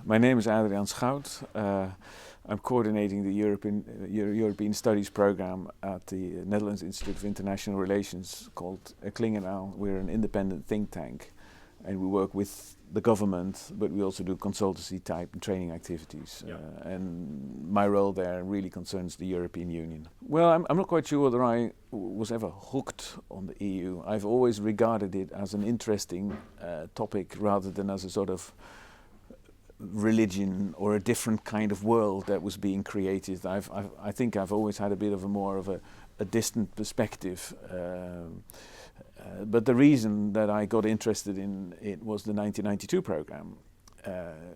My name is Adriaan Schout. I'm coordinating the European Studies program at the Netherlands Institute of International Relations called Clingendael. We're an independent think tank and we work with the government, but we also do consultancy type and training activities. And my role there really concerns the European Union. Well, I'm not quite sure whether I was ever hooked on the EU. I've always regarded it as an interesting topic rather than as a sort of religion or a different kind of world that was being created. I think I've always had a bit of a distant perspective. But the reason that I got interested in it was the 1992 program,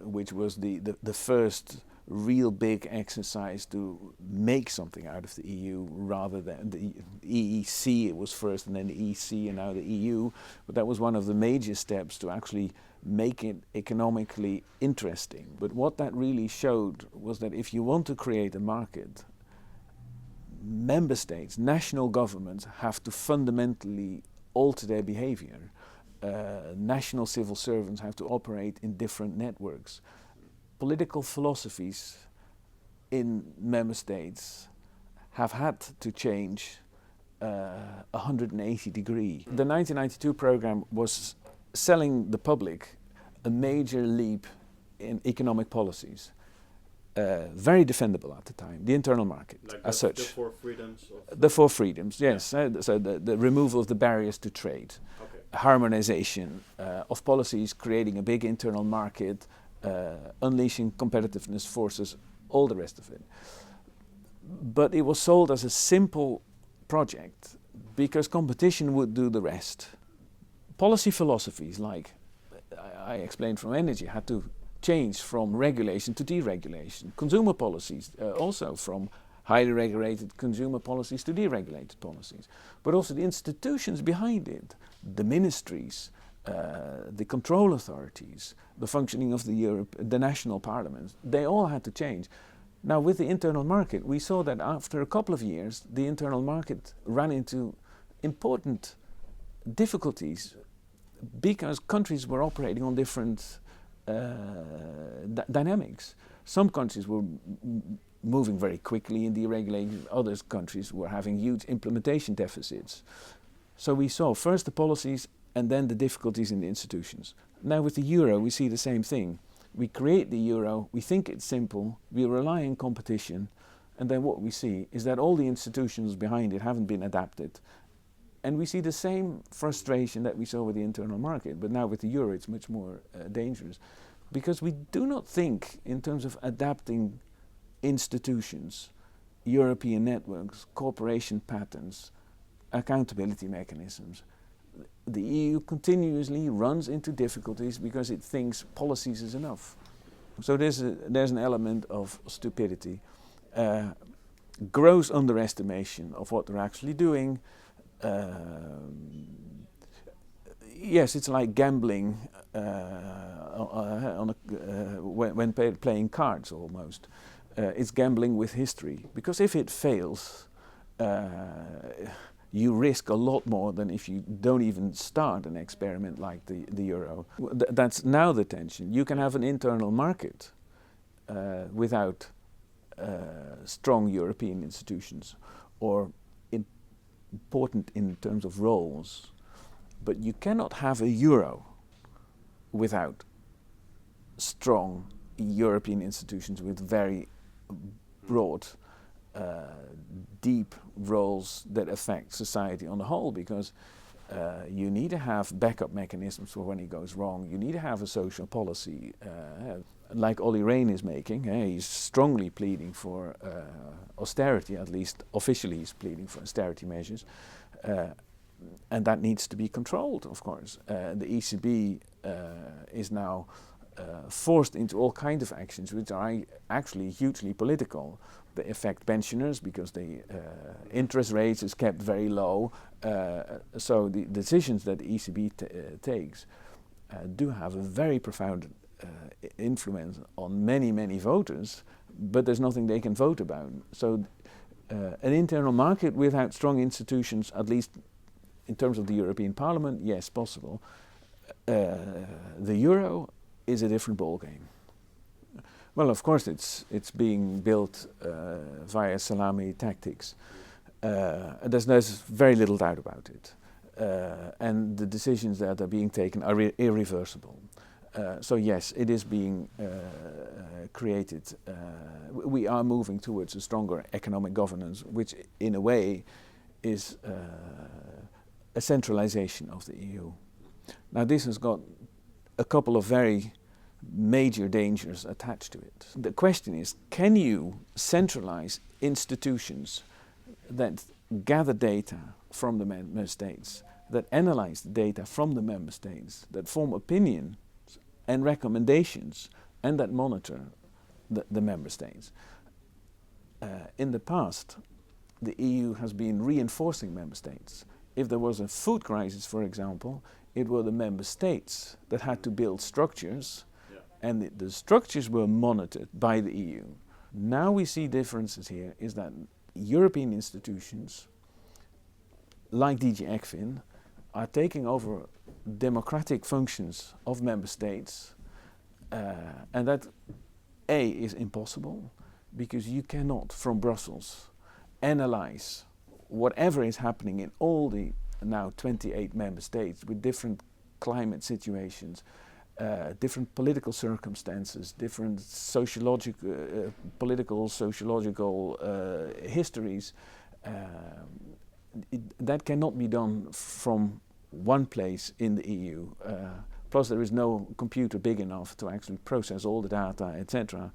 which was the first real big exercise to make something out of the EU rather than the EEC. It was first and then the EC and now the EU. But that was one of the major steps to actually make it economically interesting. But what that really showed was that if you want to create a market, member states, national governments have to fundamentally alter their behavior. National civil servants have to operate in different networks. Political philosophies in member states have had to change 180 degrees. The 1992 program was selling the public a major leap in economic policies. Very defendable at the time, the internal market like as such. The four freedoms? The four freedoms, yes. Yeah. So the removal of the barriers to trade, harmonization of policies, creating a big internal market, unleashing competitiveness forces, all the rest of it. But it was sold as a simple project because competition would do the rest. Policy philosophies, like I explained from energy, had to change from regulation to deregulation. Consumer policies also from highly regulated consumer policies to deregulated policies. But also the institutions behind it, the ministries, the control authorities, the functioning of the national parliaments, they all had to change. Now with the internal market, we saw that after a couple of years, the internal market ran into important difficulties because countries were operating on different dynamics. Some countries were moving very quickly in deregulation, other countries were having huge implementation deficits. So we saw first the policies and then the difficulties in the institutions. Now with the euro we see the same thing. We create the euro, we think it's simple, we rely on competition, and then what we see is that all the institutions behind it haven't been adapted. And we see the same frustration that we saw with the internal market, but now with the euro it's much more dangerous. Because we do not think in terms of adapting institutions, European networks, cooperation patterns, accountability mechanisms. The EU continuously runs into difficulties because it thinks policies is enough. So there's an element of stupidity, gross underestimation of what they're actually doing. Yes, it's like gambling when playing cards almost. It's gambling with history, because if it fails, you risk a lot more than if you don't even start an experiment like the euro. That's now the tension. You can have an internal market without strong European institutions or important in terms of roles, but you cannot have a euro without strong European institutions with very broad, deep roles that affect society on the whole, because you need to have backup mechanisms for when it goes wrong. You need to have a social policy, like Olli Rehn is making. He's strongly pleading for austerity, at least officially he's pleading for austerity measures. And that needs to be controlled, of course. The ECB is now forced into all kinds of actions which are actually hugely political. They affect pensioners because the interest rates is kept very low. So the decisions that the ECB takes do have a very profound influence on many, many voters, but there's nothing they can vote about. So an internal market without strong institutions, at least in terms of the European Parliament, yes, possible. The euro is a different ballgame. Well, of course, it's being built via salami tactics. There's very little doubt about it, and the decisions that are being taken are irreversible. So yes, it is being created. We are moving towards a stronger economic governance, which in a way is a centralization of the EU. Now this has got a couple of very major dangers attached to it. The question is, can you centralize institutions that gather data from the member states, that analyze the data from the member states, that form opinions and recommendations, and that monitor the member states? In the past, the EU has been reinforcing member states. If there was a food crisis, for example, it were the member states that had to build structures, and the structures were monitored by the EU. Now we see differences here is that European institutions, like DG ECFIN, are taking over democratic functions of member states, and that A is impossible, because you cannot from Brussels analyze whatever is happening in all the now 28 member states with different climate situations, different political circumstances, different political, sociological histories. That cannot be done from one place in the EU. Plus there is no computer big enough to actually process all the data, etc.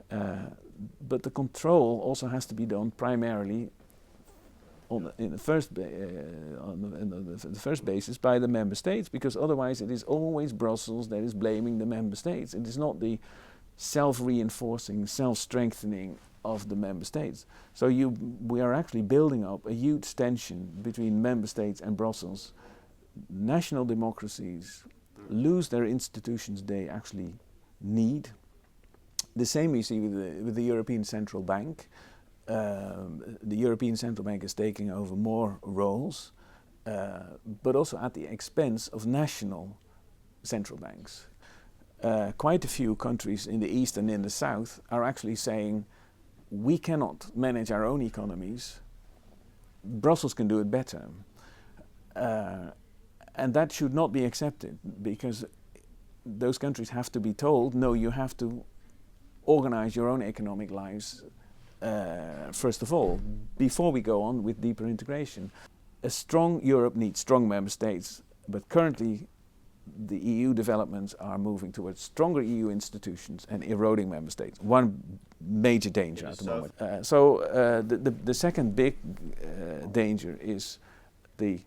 But the control also has to be done primarily on the first basis by the member states, because otherwise it is always Brussels that is blaming the member states. It is not the self-reinforcing, self-strengthening of the member states. So we are actually building up a huge tension between member states and Brussels. National democracies lose their institutions they actually need. The same we see with the European Central Bank. The European Central Bank is taking over more roles, but also at the expense of national central banks. Quite a few countries in the east and in the south are actually saying, we cannot manage our own economies, Brussels can do it better. And that should not be accepted, because those countries have to be told, no, you have to organize your own economic lives first of all, before we go on with deeper integration. A strong Europe needs strong member states, but currently the EU developments are moving towards stronger EU institutions and eroding member states. One major danger at the moment. The second big danger is the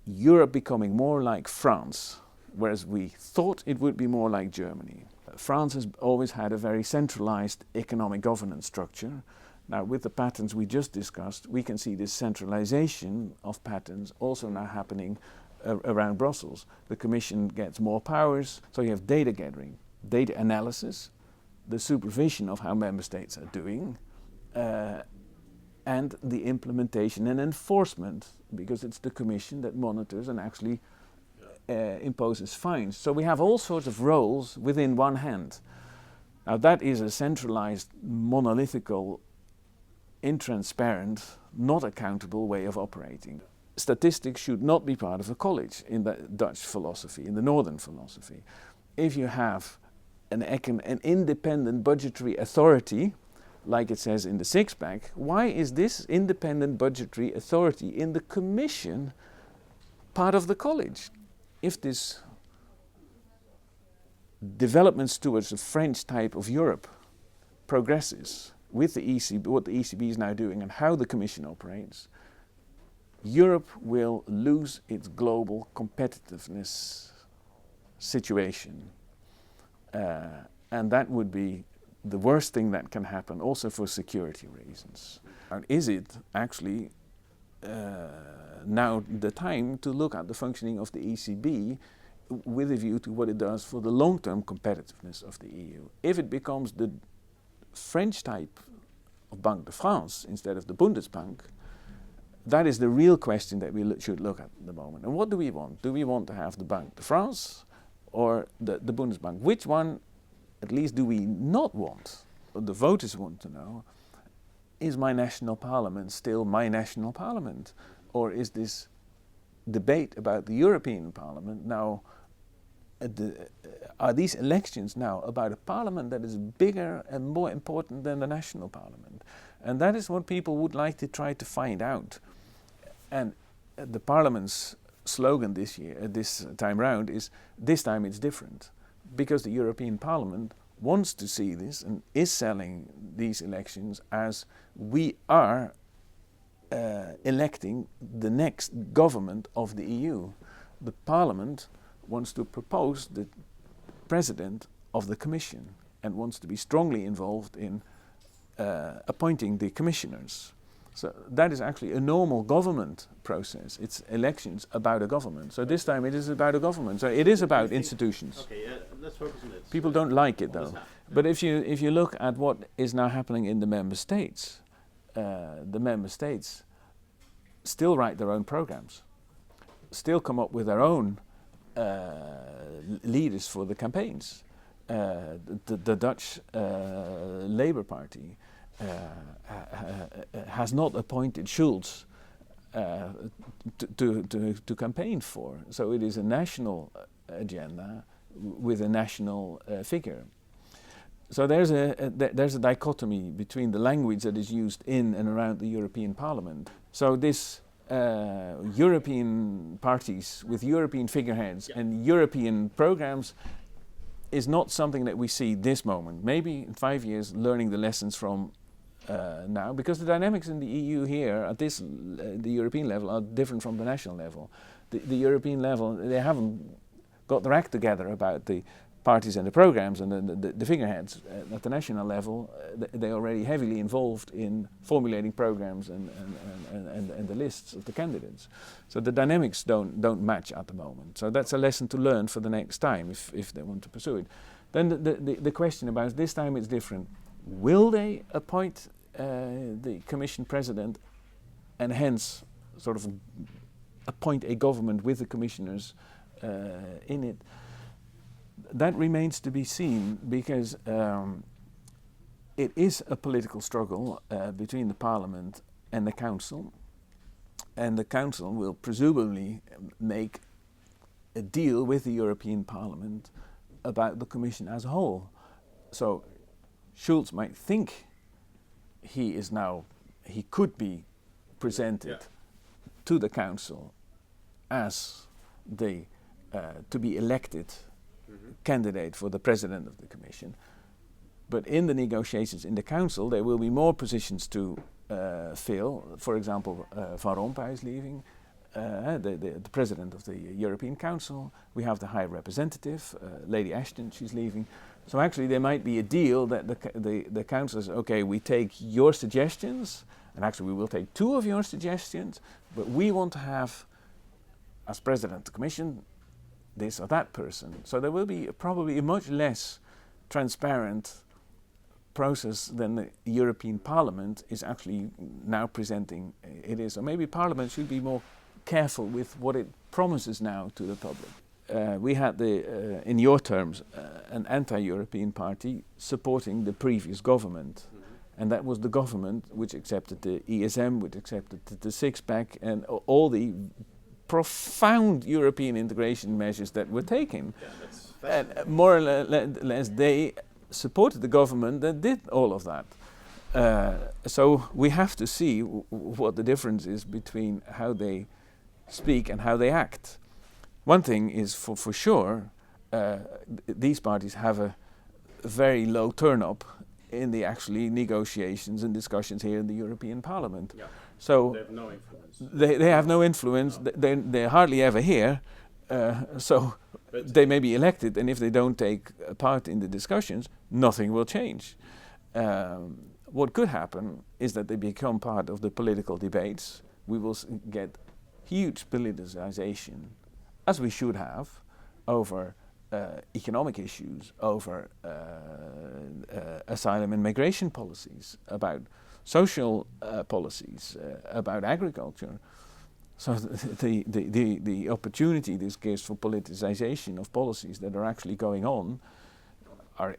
Europe becoming more like France, whereas we thought it would be more like Germany. France has always had a very centralized economic governance structure. Now, with the patterns we just discussed, we can see this centralization of patterns also now happening around Brussels. The Commission gets more powers, so you have data gathering, data analysis, the supervision of how member states are doing, and the implementation and enforcement, because it's the Commission that monitors and actually imposes fines. So we have all sorts of roles within one hand. Now that is a centralized, monolithical, intransparent, not accountable way of operating. Statistics should not be part of a college in the Dutch philosophy, in the Northern philosophy. If you have an independent budgetary authority, like it says in the six-pack, why is this independent budgetary authority in the Commission part of the college? If this developments towards a French type of Europe progresses with the ECB, what the ECB is now doing and how the Commission operates, Europe will lose its global competitiveness situation. And that would be the worst thing that can happen, also for security reasons. And is it actually now the time to look at the functioning of the ECB with a view to what it does for the long-term competitiveness of the EU? If it becomes the French type of Banque de France instead of the Bundesbank, that is the real question that we should look at the moment. And what do we want? Do we want to have the Banque de France or the Bundesbank? Which one at least do we not want, what the voters want to know, is my national parliament still my national parliament? Or is this debate about the European Parliament now, are these elections now about a parliament that is bigger and more important than the national parliament? And that is what people would like to try to find out. And the parliament's slogan this year, this time round, is this time it's different. Because the European Parliament wants to see this and is selling these elections as we are electing the next government of the EU. The Parliament wants to propose the President of the Commission and wants to be strongly involved in appointing the commissioners. So that is actually a normal government process. It's elections about a government. So this time it is about a government. So it is about institutions. Okay, let's focus on this. People don't like it though. But if you look at what is now happening in the member states, the member states still write their own programs, still come up with their own leaders for the campaigns. The Dutch Labour Party has not appointed Schulz to campaign for. So it is a national agenda with a national figure. So there's a dichotomy between the language that is used in and around the European Parliament. So this European parties with European figureheads and European programs is not something that we see this moment. Maybe in 5 years learning the lessons from now, because the dynamics in the EU here at this the European level are different from the national level. The European level, they haven't got their act together about the parties and the programs and the figureheads. At the national level, they're already heavily involved in formulating programs and the lists of the candidates. So the dynamics don't match at the moment. So that's a lesson to learn for the next time if they want to pursue it. Then the question about this time it's different. Will they appoint the Commission President and hence sort of appoint a government with the commissioners in it? That remains to be seen because it is a political struggle between the Parliament and the Council, and the Council will presumably make a deal with the European Parliament about the Commission as a whole. So Schulz might think he could be presented to the Council as the to be elected candidate for the President of the Commission. But in the negotiations in the Council, there will be more positions to fill. For example, Van Rompuy is leaving, the President of the European Council. We have the High Representative, Lady Ashton, she's leaving. So actually there might be a deal that the Council says, okay, we take your suggestions, and actually we will take 2 of your suggestions, but we want to have, as President of the Commission, this or that person. So there will be probably a much less transparent process than the European Parliament is actually now presenting it is. So maybe Parliament should be more careful with what it promises now to the public. We had in your terms, an anti-European party supporting the previous government. And that was the government which accepted the ESM, which accepted the six-pack and all the profound European integration measures that were taken. And more or less they supported the government that did all of that. So we have to see what the difference is between how they speak and how they act. One thing is for sure, these parties have a very low turn-up in the actually negotiations and discussions here in the European Parliament. Yeah. So they have no influence. They have no influence. No. They're hardly ever here. So but they may be elected, and if they don't take part in the discussions, nothing will change. What could happen is that they become part of the political debates. We will get huge politicization, as we should have, over economic issues, over asylum and migration policies, about social policies, about agriculture. So the opportunity this gives for politicization of policies that are actually going on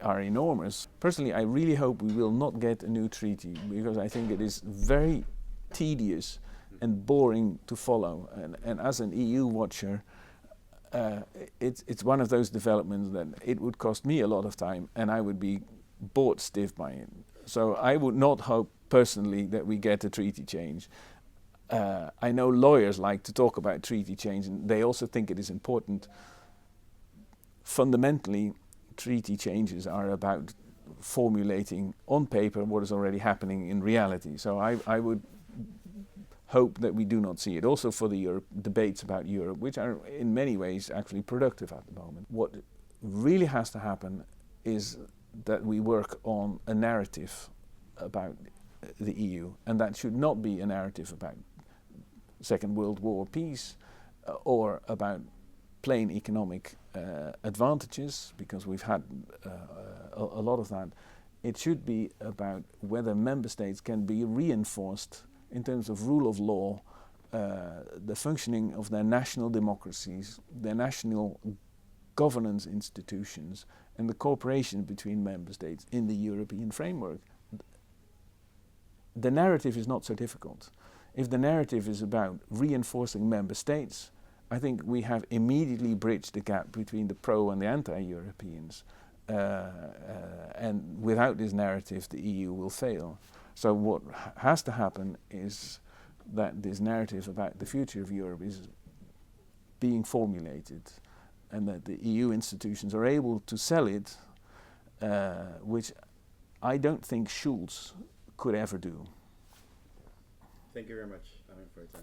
are enormous. Personally, I really hope we will not get a new treaty, because I think it is very tedious and boring to follow. And as an EU watcher, it's one of those developments that it would cost me a lot of time, and I would be bored stiff by it. So I would not hope personally that we get a treaty change. I know lawyers like to talk about treaty change, and they also think it is important. Fundamentally, treaty changes are about formulating on paper what is already happening in reality. So I would hope that we do not see it. Also for the debates about Europe, which are in many ways actually productive at the moment. What really has to happen is that we work on a narrative about the EU, and that should not be a narrative about Second World War peace or about plain economic advantages, because we've had a lot of that. It should be about whether member states can be reinforced in terms of rule of law, the functioning of their national democracies, their national governance institutions, and the cooperation between member states in the European framework. The narrative is not so difficult. If the narrative is about reinforcing member states, I think we have immediately bridged the gap between the pro and the anti-Europeans. And without this narrative, the EU will fail. So what has to happen is that this narrative about the future of Europe is being formulated, and that the EU institutions are able to sell it, which I don't think Schulz could ever do. Thank you very much, for your time.